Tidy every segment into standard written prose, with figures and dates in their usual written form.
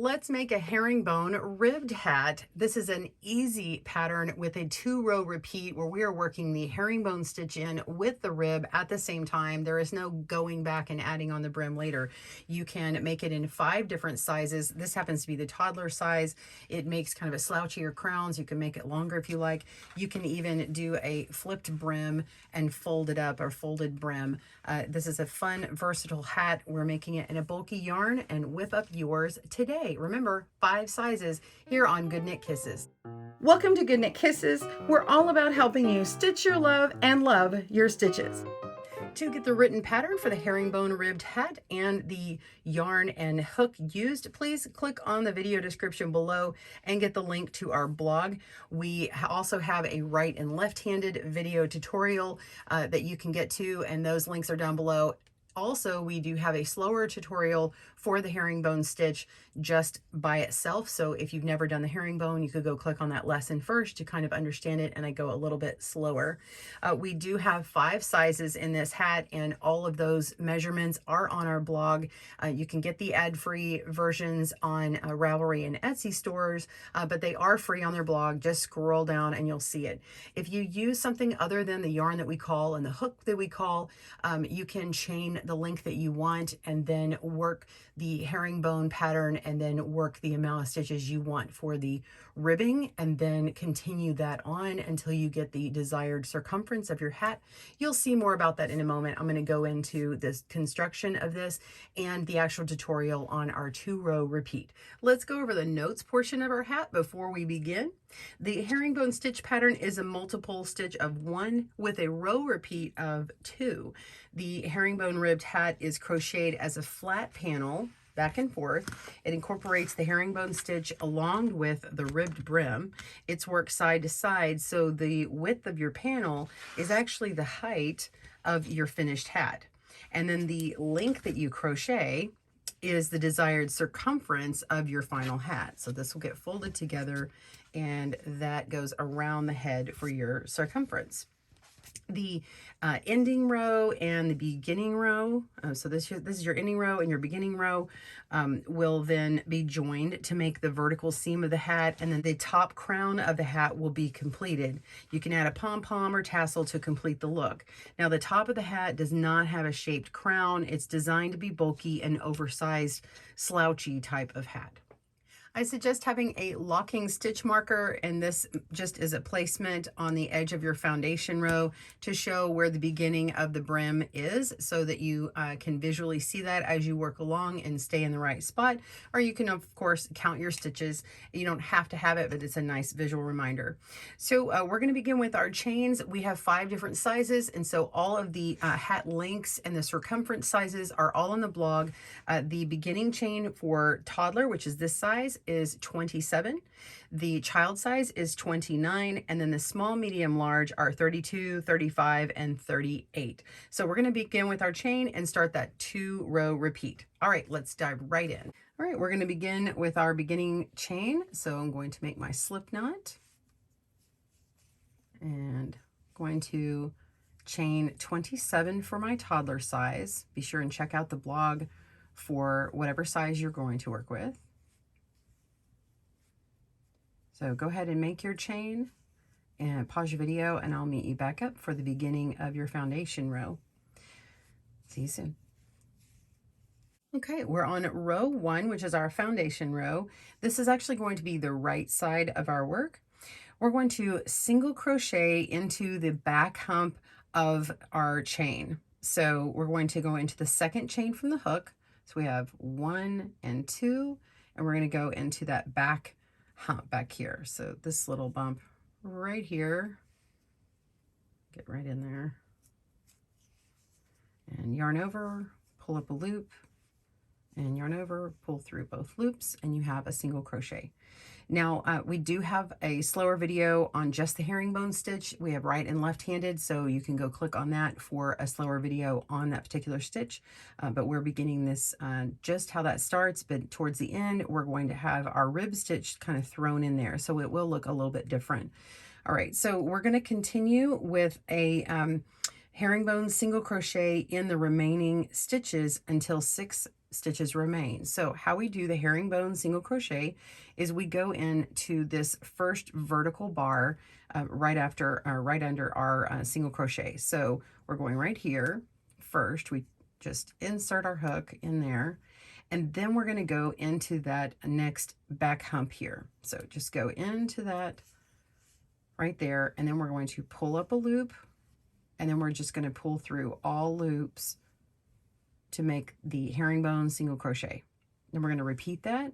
Let's make a herringbone ribbed hat. This is an easy pattern with a 2-row repeat where we are working the herringbone stitch in with the rib at the same time. There is no going back and adding on the brim later. You can make it in 5 different sizes. This happens to be the toddler size. It makes kind of a slouchier crowns. You can make it longer if you like. You can even do a flipped brim and fold it up, or folded brim. This is a fun, versatile hat. We're making it in a bulky yarn, and whip up yours today. Remember, 5 sizes here on GoodKnit Kisses. Welcome to GoodKnit Kisses. We're all about helping you stitch your love and love your stitches. To get the written pattern for the herringbone ribbed hat and the yarn and hook used, please click on the video description below and get the link to our blog. We also have a right and left-handed video tutorial that you can get to, and those links are down below. Also, we do have a slower tutorial for the herringbone stitch just by itself. So if you've never done the herringbone, you could go click on that lesson first to kind of understand it, and I go a little bit slower. We do have 5 sizes in this hat, and all of those measurements are on our blog. You can get the ad-free versions on Ravelry and Etsy stores, but they are free on their blog. Just scroll down and you'll see it. If you use something other than the yarn that we call and the hook that we call, you can chain the length that you want and then work the herringbone pattern and then work the amount of stitches you want for the ribbing, and then continue that on until you get the desired circumference of your hat. You'll see more about that in a moment. I'm going to go into this construction of this and the actual tutorial on our 2-row repeat. Let's go over the notes portion of our hat before we begin. The herringbone stitch pattern is a multiple stitch of 1 with a row repeat of 2. The herringbone ribbed hat is crocheted as a flat panel back and forth. It incorporates the herringbone stitch along with the ribbed brim. It's worked side to side, so the width of your panel is actually the height of your finished hat. And then the length that you crochet is the desired circumference of your final hat. So this will get folded together, and that goes around the head for your circumference. The ending row and the beginning row, so this is your ending row and your beginning row, will then be joined to make the vertical seam of the hat, and then the top crown of the hat will be completed. You can add a pom-pom or tassel to complete the look. Now, the top of the hat does not have a shaped crown. It's designed to be bulky and oversized, slouchy type of hat. I suggest having a locking stitch marker, and this just is a placement on the edge of your foundation row to show where the beginning of the brim is, so that you can visually see that as you work along and stay in the right spot. Or you can, of course, count your stitches. You don't have to have it, but it's a nice visual reminder. So we're going to begin with our chains. We have 5 different sizes, and so all of the hat lengths and the circumference sizes are all on the blog. The beginning chain for toddler, which is this size, is 27. The child size is 29, and then the small, medium, large are 32, 35, and 38. So we're going to begin with our chain and start that 2-row repeat. All right, let's dive right in. All right, we're going to begin with our beginning chain. So I'm going to make my slip knot and going to chain 27 for my toddler size. Be sure and check out the blog for whatever size you're going to work with. So go ahead and make your chain and pause your video, and I'll meet you back up for the beginning of your foundation row. See you soon. Okay, we're on row 1, which is our foundation row. This is actually going to be the right side of our work. We're going to single crochet into the back hump of our chain. So we're going to go into the second chain from the hook. So we have 1 and 2, and we're going to go into that back hump back here. So this little bump right here, get right in there, and yarn over, pull up a loop, and yarn over, pull through both loops, and you have a single crochet. Now, we do have a slower video on just the herringbone stitch. We have right and left-handed, so you can go click on that for a slower video on that particular stitch. But we're beginning this just how that starts, but towards the end, we're going to have our rib stitch kind of thrown in there, so it will look a little bit different. All right, so we're going to continue with a herringbone single crochet in the remaining stitches until 6 stitches remain. So how we do the herringbone single crochet is we go into this first vertical bar right under our single crochet. So we're going right here first. We just insert our hook in there, and then we're going to go into that next back hump here. So just go into that right there, and then we're going to pull up a loop, and then we're just going to pull through all loops to make the herringbone single crochet. Then we're going to repeat that,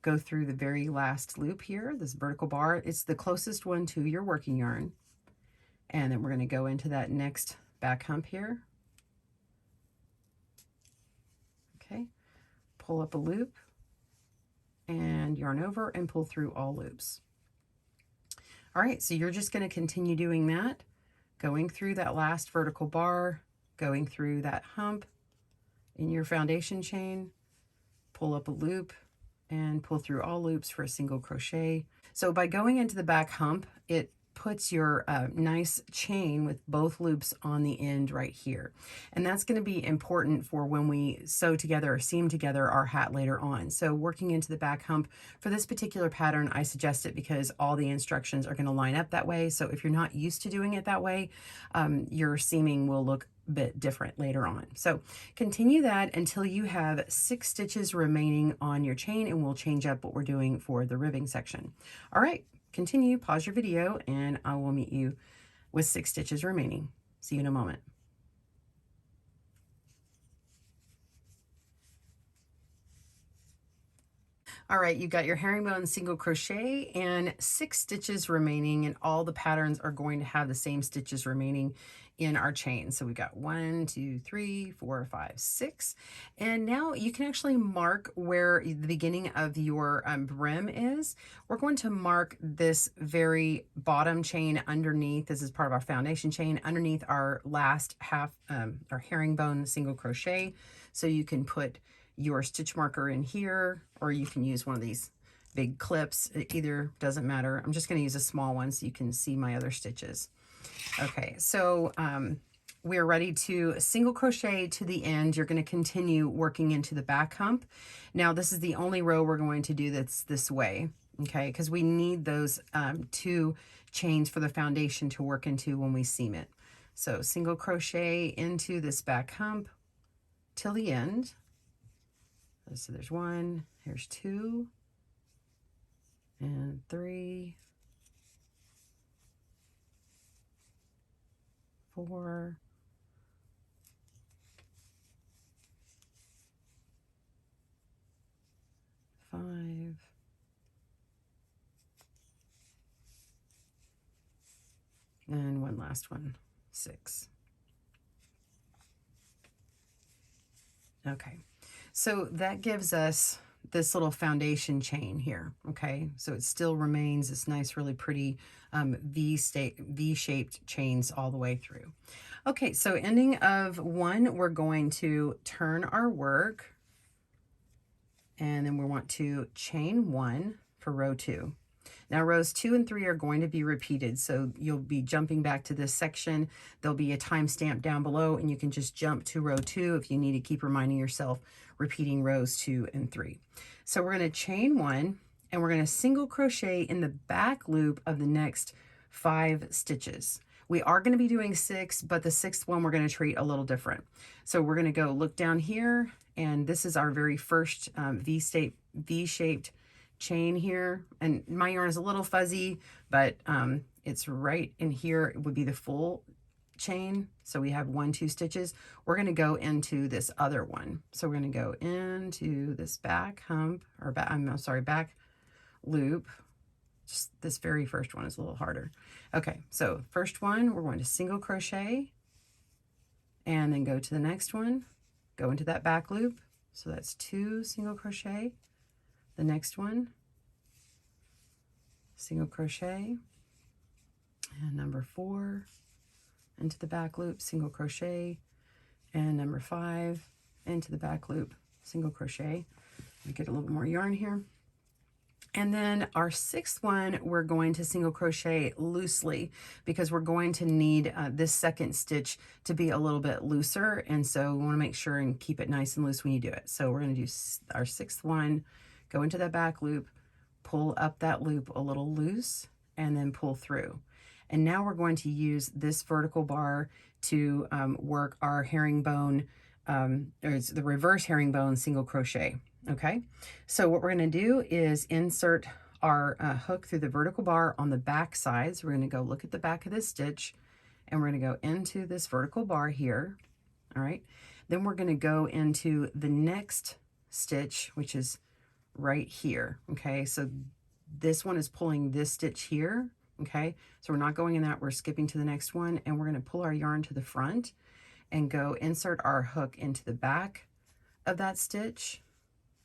go through the very last loop here, this vertical bar. It's the closest one to your working yarn. And then we're going to go into that next back hump here. Okay, pull up a loop and yarn over and pull through all loops. All right, so you're just going to continue doing that, going through that last vertical bar, going through that hump in your foundation chain, pull up a loop and pull through all loops for a single crochet. So by going into the back hump, it puts your nice chain with both loops on the end right here. And that's going to be important for when we sew together or seam together our hat later on. So working into the back hump for this particular pattern, I suggest it because all the instructions are going to line up that way. So if you're not used to doing it that way, your seaming will look bit different later on. So continue that until you have 6 stitches remaining on your chain, and we'll change up what we're doing for the ribbing section. All right, continue, pause your video, and I will meet you with 6 stitches remaining. See you in a moment. All right, you've got your herringbone single crochet and 6 stitches remaining, and all the patterns are going to have the same stitches remaining in our chain. So we've got 1, 2, 3, 4, 5, 6. And now you can actually mark where the beginning of your brim is. We're going to mark this very bottom chain underneath. This is part of our foundation chain underneath our last half, our herringbone single crochet. So you can put your stitch marker in here, or you can use one of these big clips. It either doesn't matter. I'm just going to use a small one so you can see my other stitches. Okay, so we're ready to single crochet to the end. You're going to continue working into the back hump. Now this is the only row we're going to do that's this way, okay, because we need those 2 chains for the foundation to work into when we seam it. So single crochet into this back hump till the end. So there's 1, here's 2, and 3, 4, 5, and one last one, 6. Okay. So that gives us this little foundation chain here, okay? So it still remains this nice, really pretty V-shaped chains all the way through. Okay, so ending of 1, we're going to turn our work, and then we want to chain 1 for row 2. Now rows 2 and 3 are going to be repeated, so you'll be jumping back to this section. There'll be a timestamp down below, and you can just jump to row 2 if you need to keep reminding yourself, repeating rows 2 and 3. So we're going to chain 1, and we're going to single crochet in the back loop of the next 5 stitches. We are going to be doing 6, but the 6th one we're going to treat a little different. So we're going to go look down here, and this is our very first V-shaped chain here, and my yarn is a little fuzzy, but it's right in here. It would be the full chain. So we have 1, 2 stitches. We're going to go into this other one. So we're going to go into this back hump, or back loop. Just this very first one is a little harder. Okay, so first one, we're going to single crochet, and then go to the next one, go into that back loop. So that's 2 single crochet. The next one, single crochet, and number 4 into the back loop, single crochet, and number 5 into the back loop, single crochet. Let me get a little bit more yarn here. And then our sixth one, we're going to single crochet loosely because we're going to need this second stitch to be a little bit looser. And so we want to make sure and keep it nice and loose when you do it. So we're going to do our sixth one, go into that back loop, pull up that loop a little loose, and then pull through. And now we're going to use this vertical bar to work our herringbone, or it's the reverse herringbone single crochet. Okay, so what we're going to do is insert our hook through the vertical bar on the back side. So we're going to go look at the back of this stitch, and we're going to go into this vertical bar here. All right, then we're going to go into the next stitch, which is right here. Okay, so this one is pulling this stitch here. Okay, so we're not going in that, we're skipping to the next one, and we're going to pull our yarn to the front and go insert our hook into the back of that stitch,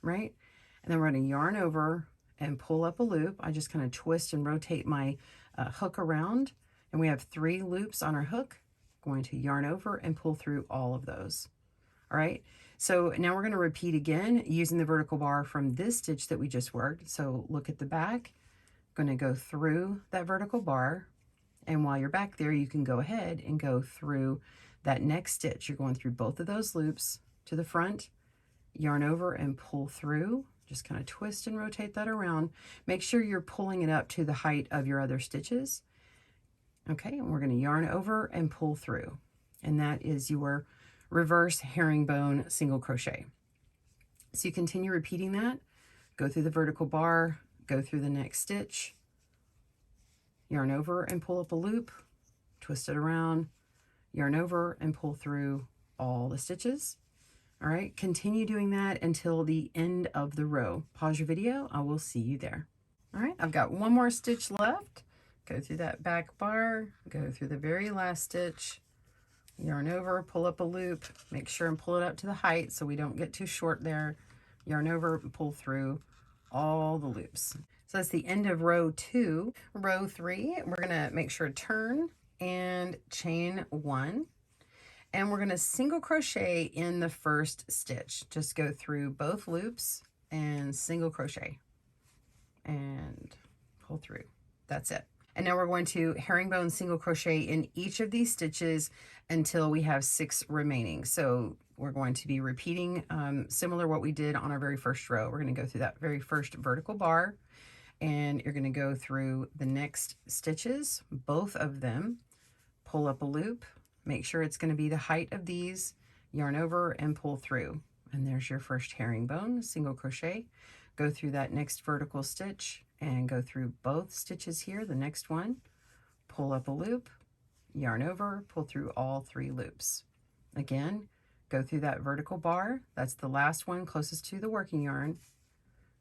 right? And then we're going to yarn over and pull up a loop. I just kind of twist and rotate my hook around, and we have 3 loops on our hook. Going to yarn over and pull through all of those. All right, so now we're going to repeat again using the vertical bar from this stitch that we just worked. So look at the back, going to go through that vertical bar, and while you're back there, you can go ahead and go through that next stitch. You're going through both of those loops to the front, yarn over and pull through, just kind of twist and rotate that around. Make sure you're pulling it up to the height of your other stitches. Okay, and we're going to yarn over and pull through, and that is your reverse herringbone single crochet. So you continue repeating that, go through the vertical bar, go through the next stitch, yarn over and pull up a loop, twist it around, yarn over and pull through all the stitches. All right, continue doing that until the end of the row. Pause your video, I will see you there. All right, I've got one more stitch left. Go through that back bar, go through the very last stitch, yarn over, pull up a loop, make sure and pull it up to the height so we don't get too short there. Yarn over and pull through all the loops. So that's the end of row 2. Row 3, we're gonna make sure to turn and chain 1. And we're gonna single crochet in the first stitch. Just go through both loops and single crochet and pull through. That's it. And now we're going to herringbone single crochet in each of these stitches until we have 6 remaining. So we're going to be repeating similar what we did on our very first row. We're going to go through that very first vertical bar, and you're going to go through the next stitches, both of them, pull up a loop, make sure it's going to be the height of these, yarn over and pull through. And there's your first herringbone single crochet. Go through that next vertical stitch and go through both stitches here, the next one, pull up a loop, yarn over, pull through all 3 loops. Again, go through that vertical bar, that's the last one closest to the working yarn,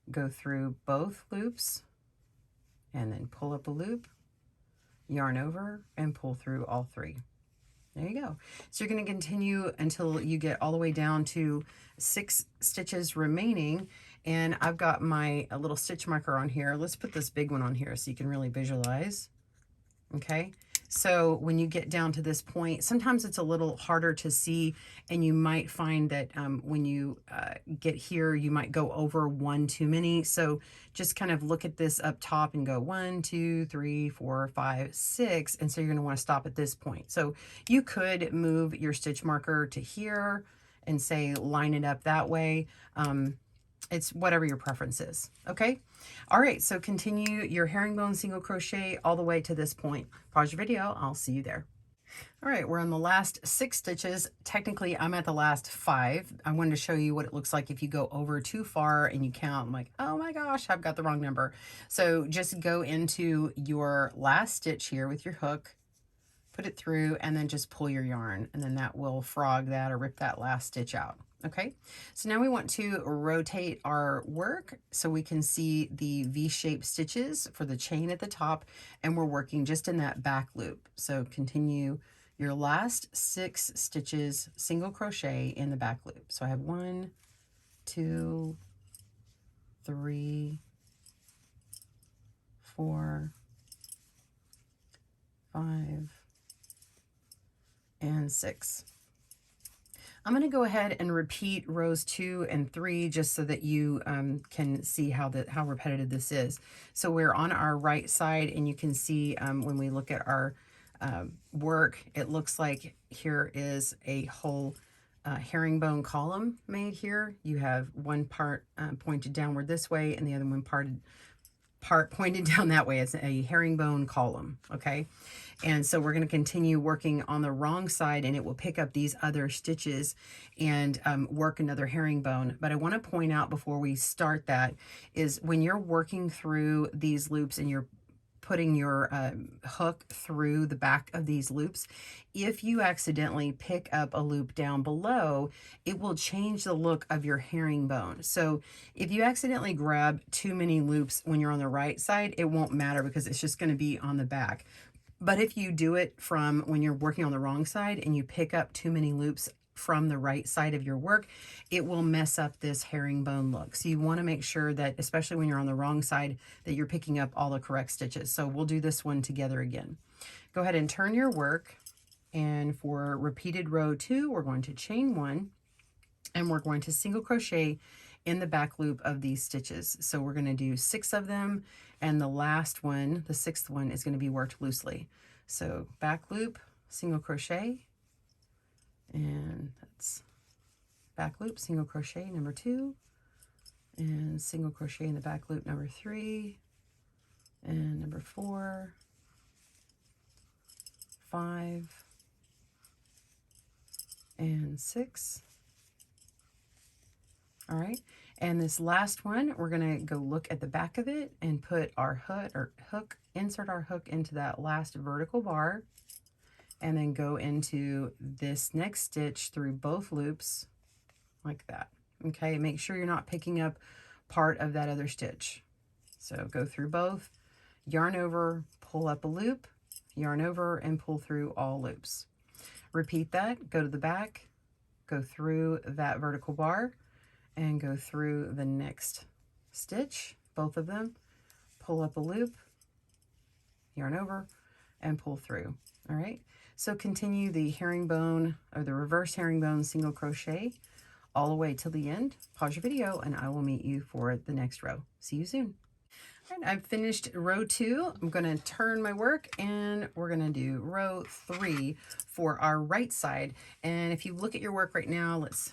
go through both loops, and then pull up a loop, yarn over, and pull through all 3. There you go. So you're going to continue until you get all the way down to 6 stitches remaining. And I've got my a little stitch marker on here. Let's put this big one on here so you can really visualize. Okay. So when you get down to this point, sometimes it's a little harder to see, and you might find that when you get here, you might go over 1 too many. So just kind of look at this up top and go 1, 2, 3, 4, 5, 6. And so you're going to want to stop at this point. So you could move your stitch marker to here and say line it up that way. It's whatever your preference is. Okay. All right. So continue your herringbone single crochet all the way to this point. Pause your video. I'll see you there. All right. We're on the last 6 stitches. Technically, I'm at the last 5. I wanted to show you what it looks like if you go over too far and you count. I'm like, oh my gosh, I've got the wrong number. So just go into your last stitch here with your hook, put it through, and then just pull your yarn, and then that will frog that or rip that last stitch out. Okay, so now we want to rotate our work so we can see the V-shaped stitches for the chain at the top, and we're working just in that back loop. So continue your last 6 stitches single crochet in the back loop. So I have 1, 2, 3, 4, 5, and 6. I'm going to go ahead and repeat rows 2 and 3 just so that you can see how repetitive this is. So we're on our right side, and you can see when we look at our work, it looks like here is a whole herringbone column made here. You have one part pointed downward this way, and the other one part pointed down that way. It's a herringbone column, okay? And so we're going to continue working on the wrong side, and it will pick up these other stitches and work another herringbone. But I want to point out before we start that is when you're working through these loops and you're putting your hook through the back of these loops, if you accidentally pick up a loop down below, it will change the look of your herringbone. So if you accidentally grab too many loops when you're on the right side, it won't matter because it's just going to be on the back. But if you do it from when you're working on the wrong side and you pick up too many loops from the right side of your work, it will mess up this herringbone look. So you want to make sure that, especially when you're on the wrong side, that you're picking up all the correct stitches. So we'll do this one together again. Go ahead and turn your work, and for repeated row 2, we're going to chain 1, and we're going to single crochet in the back loop of these stitches. So we're going to do 6 of them, and the last one, the 6th one, is going to be worked loosely. So back loop, single crochet, and that's back loop, single crochet number 2, and single crochet in the back loop number 3, and number 4, 5, and 6. All right, and this last one, we're going to go look at the back of it and put our hook, insert our hook into that last vertical bar, and then go into this next stitch through both loops like that. Okay, make sure you're not picking up part of that other stitch. So go through both, yarn over, pull up a loop, yarn over, and pull through all loops. Repeat that, go to the back, go through that vertical bar, and go through the next stitch, both of them, pull up a loop, yarn over, and pull through. All right, so continue the herringbone or the reverse herringbone single crochet all the way till the end. Pause your video and I will meet you for the next row. See you soon. All right, I've finished row 2. I'm going to turn my work, and we're going to do row 3 for our right side. And if you look at your work right now, let's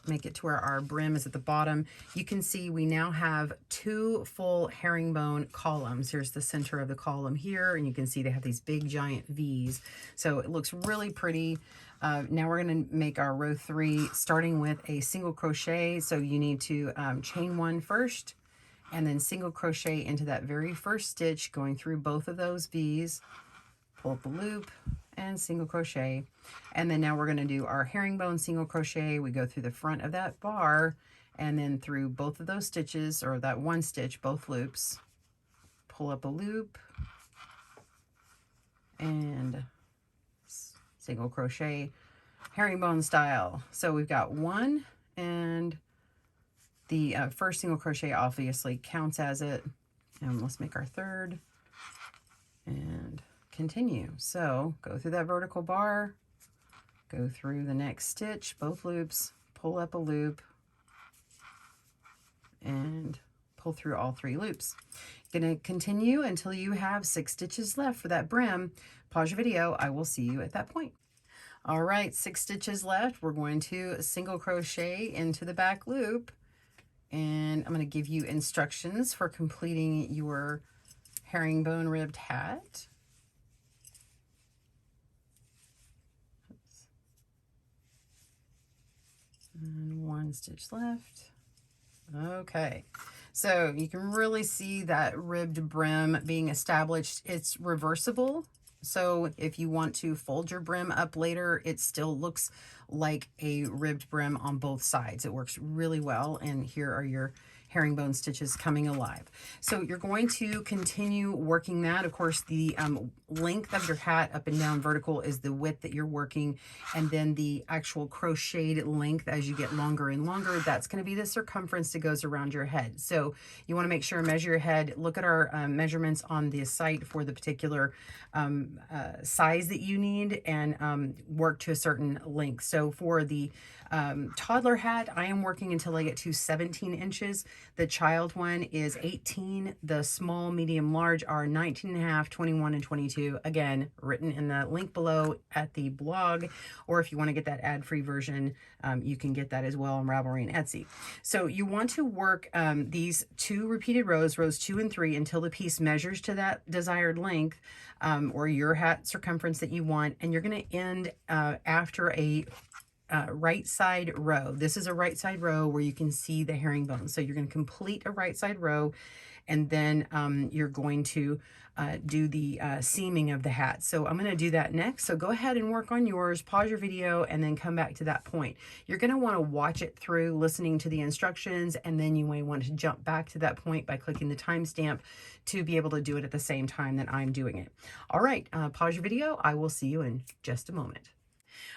make it to where our brim is at the bottom. You can see we now have 2 full herringbone columns. Here's the center of the column here, and you can see they have these big giant V's. So it looks really pretty. Now we're going to make our row 3 starting with a single crochet. So you need to chain 1 first, and then single crochet into that very first stitch, going through both of those V's, pull up a loop, and single crochet. And then now we're going to do our herringbone single crochet. We go through the front of that bar, and then through both of those stitches, or that one stitch, both loops, pull up a loop, and single crochet, herringbone style. So we've got 1, and the first single crochet obviously counts as it. And let's make our 3rd and continue. So go through that vertical bar, go through the next stitch, both loops, pull up a loop, and pull through all 3 loops. Gonna continue until you have 6 stitches left for that brim. Pause your video. I will see you at that point. All right, 6 stitches left. We're going to single crochet into the back loop, and I'm going to give you instructions for completing your herringbone ribbed hat. And 1 stitch left. Okay, so you can really see that ribbed brim being established. It's reversible, so if you want to fold your brim up later, it still looks like a ribbed brim on both sides. It works really well, and here are your herringbone stitches coming alive. So you're going to continue working that. Of course, the length of your hat up and down vertical is the width that you're working, and then the actual crocheted length as you get longer and longer, that's going to be the circumference that goes around your head. So you want to make sure, measure your head, look at our measurements on the site for the particular size that you need, and work to a certain length. So for the toddler hat, I am working until I get to 17 inches. The child one is 18. The small, medium, large are 19.5, 21, and 22. Again, written in the link below at the blog, or if you want to get that ad-free version, you can get that as well on Ravelry and Etsy. So you want to work these 2 repeated rows, rows 2 and 3, until the piece measures to that desired length, or your hat circumference that you want, and you're going to end after a right side row. This is a right side row where you can see the herringbone. So you're going to complete a right side row, and then you're going to do the seaming of the hat. So I'm going to do that next. So go ahead and work on yours, pause your video, and then come back to that point. You're going to want to watch it through, listening to the instructions, and then you may want to jump back to that point by clicking the timestamp to be able to do it at the same time that I'm doing it. All right, pause your video. I will see you in just a moment.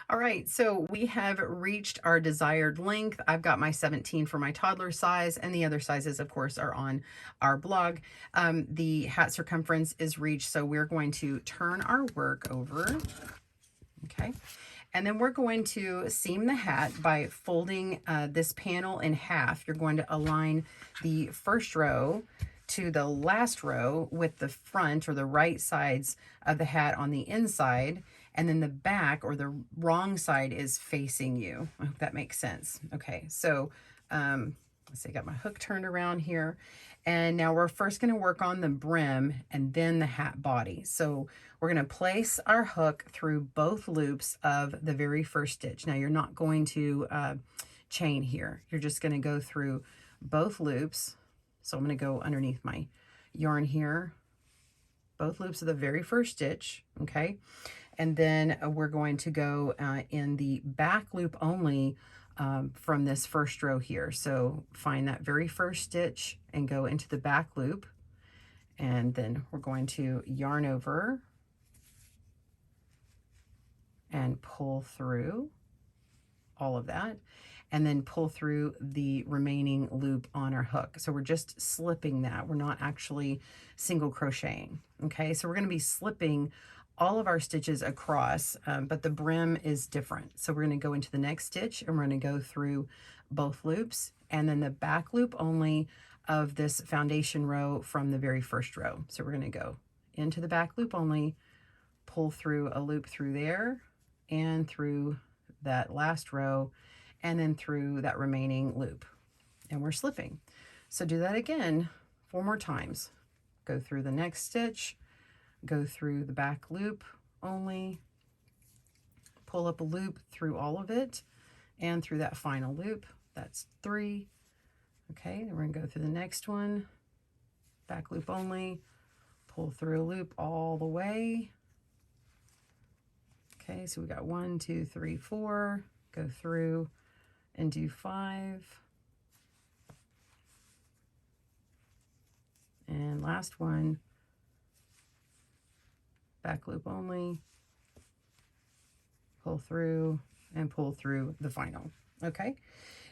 All right, so we have reached our desired length. I've got my 17 for my toddler size, and the other sizes, of course, are on our blog. The hat circumference is reached, so we're going to turn our work over, okay? And then we're going to seam the hat by folding this panel in half. You're going to align the first row to the last row with the front or the right sides of the hat on the inside, and then the back or the wrong side is facing you. I hope that makes sense. Okay, so let's see, I got my hook turned around here, and now we're first going to work on the brim and then the hat body. So we're going to place our hook through both loops of the very first stitch. Now you're not going to chain here. You're just going to go through both loops. So I'm going to go underneath my yarn here, both loops of the very first stitch, okay? And then we're going to go in the back loop only from this first row here. So find that very first stitch and go into the back loop. And then we're going to yarn over and pull through all of that, and then pull through the remaining loop on our hook. So we're just slipping that. We're not actually single crocheting. Okay, so we're going to be slipping all of our stitches across, but the brim is different. So we're going to go into the next stitch, and we're going to go through both loops, and then the back loop only of this foundation row from the very first row. So we're going to go into the back loop only, pull through a loop through there, and through that last row, and then through that remaining loop, and we're slipping. So do that again 4 more times. Go through the next stitch, go through the back loop only, pull up a loop through all of it, and through that final loop. That's 3. Okay, then we're gonna go through the next one, back loop only, pull through a loop all the way. Okay, so we got 1, 2, 3, 4, go through and do 5. And last one, back loop only, pull through and pull through the final. Okay,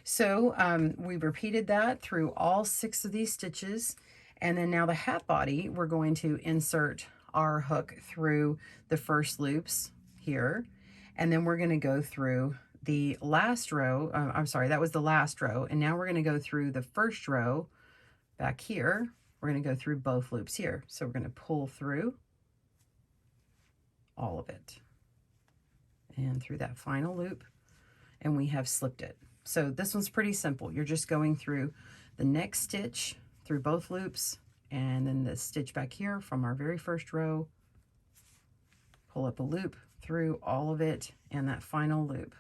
so we repeated that through all 6 of these stitches, and then now the hat body, we're going to insert our hook through the first loops here, and then we're going to go through the last row. I'm sorry, that was the last row, and now we're going to go through the first row back here. We're going to go through both loops here. So we're going to pull through all of it and through that final loop, and we have slipped it. So this one's pretty simple. You're just going through the next stitch through both loops, and then the stitch back here from our very first row, pull up a loop through all of it, and that final loop.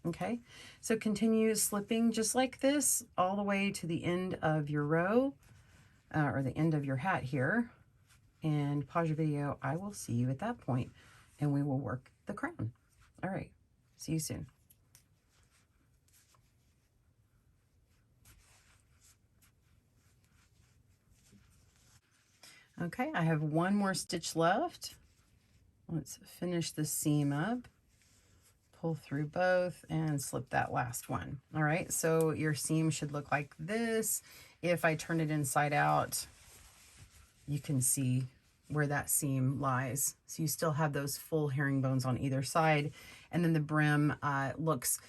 Okay, so continue slipping just like this all the way to the end of your row, or the end of your hat here, and pause your video. I will see you at that point, and we will work the crown. All right, see you soon. Okay, I have one more stitch left. Let's finish the seam up. Pull through both and slip that last one. All right, so your seam should look like this. If I turn it inside out, you can see where that seam lies. So you still have those full herringbones on either side. And then the brim looks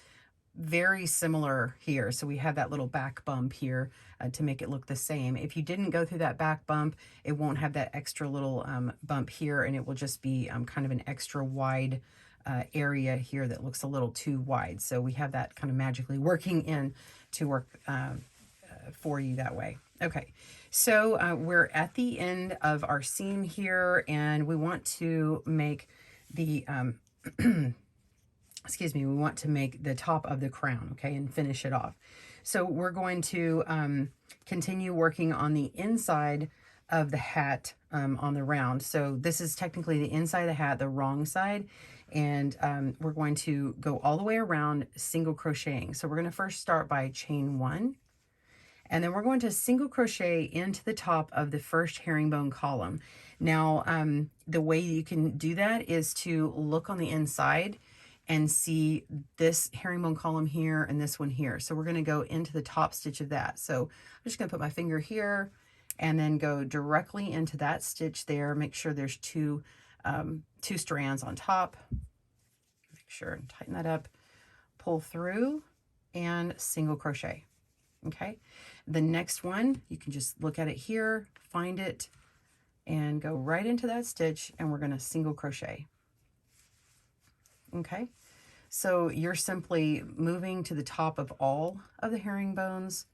very similar here. So we have that little back bump here to make it look the same. If you didn't go through that back bump, it won't have that extra little bump here, and it will just be kind of an extra wide area here that looks a little too wide. So we have that kind of magically working in to work for you that way. Okay, so we're at the end of our seam here, and we want to make the excuse me, we want to make the top of the crown, okay, and finish it off. So we're going to continue working on the inside of the hat on the round. So this is technically the inside of the hat, the wrong side, and we're going to go all the way around single crocheting. So we're going to first start by chain 1, and then we're going to single crochet into the top of the first herringbone column. Now, the way you can do that is to look on the inside and see this herringbone column here and this one here. So we're going to go into the top stitch of that. So I'm just going to put my finger here and then go directly into that stitch there. Make sure there's two strands on top. Make sure and tighten that up. Pull through and single crochet. Okay. The next one, you can just look at it here, find it, and go right into that stitch, and we're going to single crochet. Okay, so you're simply moving to the top of all of the herringbones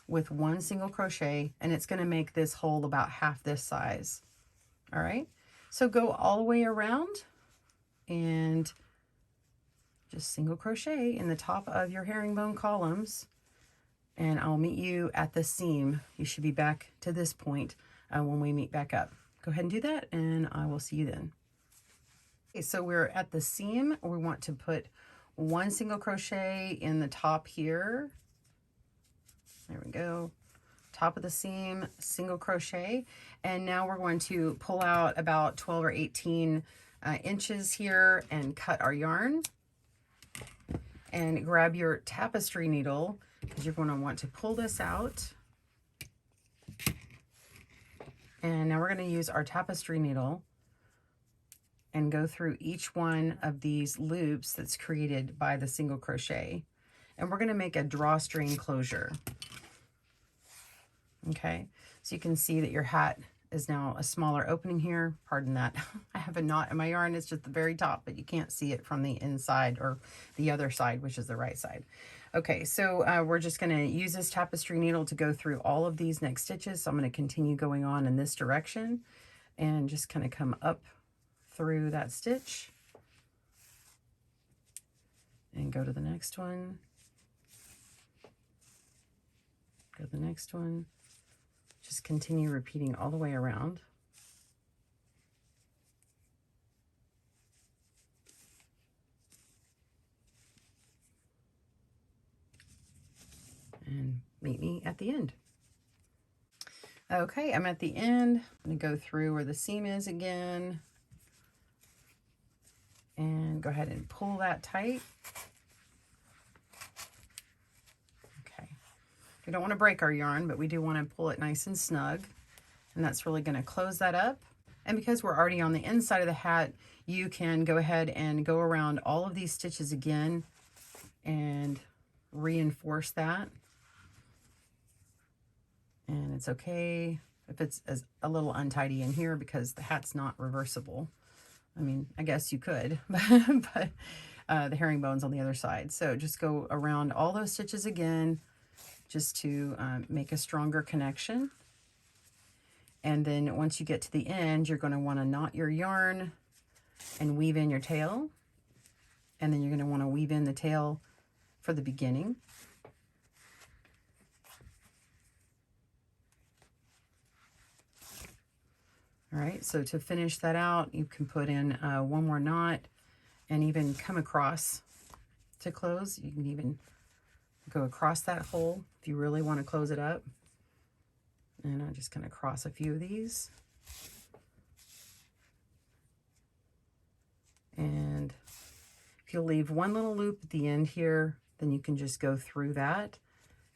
with one single crochet, and it's going to make this hole about half this size. All right, so go all the way around and just single crochet in the top of your herringbone columns, and I'll meet you at the seam. You should be back to this point when we meet back up. Go ahead and do that, and I will see you then. Okay, so we're at the seam. We want to put one single crochet in the top here. There we go. Top of the seam, single crochet. And now we're going to pull out about 12 or 18 inches here and cut our yarn. And grab your tapestry needle, because you're going to want to pull this out. And now we're going to use our tapestry needle and go through each one of these loops that's created by the single crochet. And we're going to make a drawstring closure. Okay, so you can see that your hat is now a smaller opening here. Pardon that. I have a knot in my yarn. It's just the very top, but you can't see it from the inside or the other side, which is the right side. Okay, so we're just going to use this tapestry needle to go through all of these next stitches. So I'm going to continue going on in this direction and just kind of come up through that stitch and go to the next one, go to the next one. Just continue repeating all the way around. And meet me at the end. Okay, I'm at the end. I'm going to go through where the seam is again. And go ahead and pull that tight. Okay. We don't want to break our yarn, but we do want to pull it nice and snug. And that's really going to close that up. And because we're already on the inside of the hat, you can go ahead and go around all of these stitches again and reinforce that. And it's okay if it's a little untidy in here because the hat's not reversible. I mean, I guess you could, but the herringbone's on the other side. So just go around all those stitches again, just to make a stronger connection. And then once you get to the end, you're going to want to knot your yarn and weave in your tail. And then you're going to want to weave in the tail for the beginning. All right, so to finish that out, you can put in one more knot and even come across to close. You can even go across that hole if you really want to close it up. And I'm just going to cross a few of these. And if you'll leave one little loop at the end here, then you can just go through that.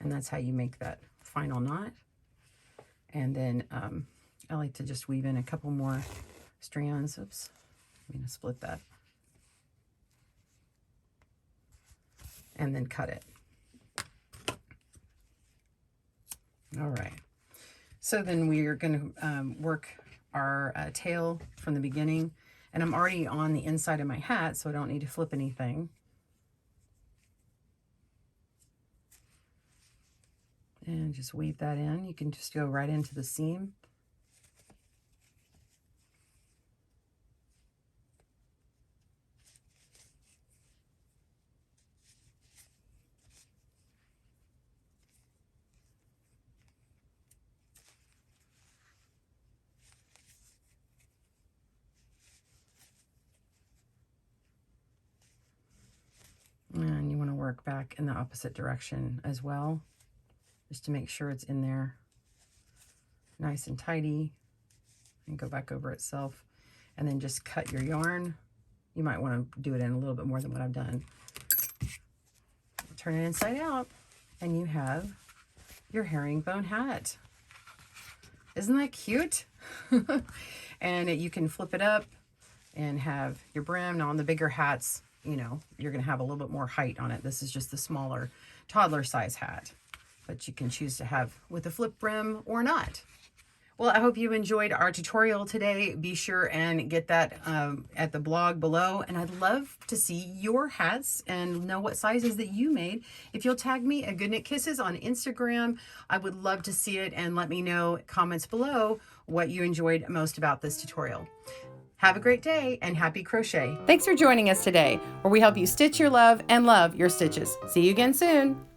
And that's how you make that final knot. And then I like to just weave in a couple more strands. Oops, I'm going to split that. And then cut it. All right. So then we are going to work our tail from the beginning. And I'm already on the inside of my hat, so I don't need to flip anything. And just weave that in. You can just go right into the seam. And you want to work back in the opposite direction as well, just to make sure it's in there nice and tidy, and go back over itself. And then just cut your yarn. You might want to do it in a little bit more than what I've done. Turn it inside out, and you have your herringbone hat. Isn't that cute? And you can flip it up and have your brim. Now on the bigger hats, you know, you're going to have a little bit more height on it. This is just the smaller toddler size hat, but you can choose to have with a flip brim or not. Well, I hope you enjoyed our tutorial today. Be sure and get that at the blog below. And I'd love to see your hats and know what sizes that you made. If you'll tag me at GoodKnit Kisses on Instagram, I would love to see it, and let me know comments below what you enjoyed most about this tutorial. Have a great day and happy crochet. Thanks for joining us today, where we help you stitch your love and love your stitches. See you again soon.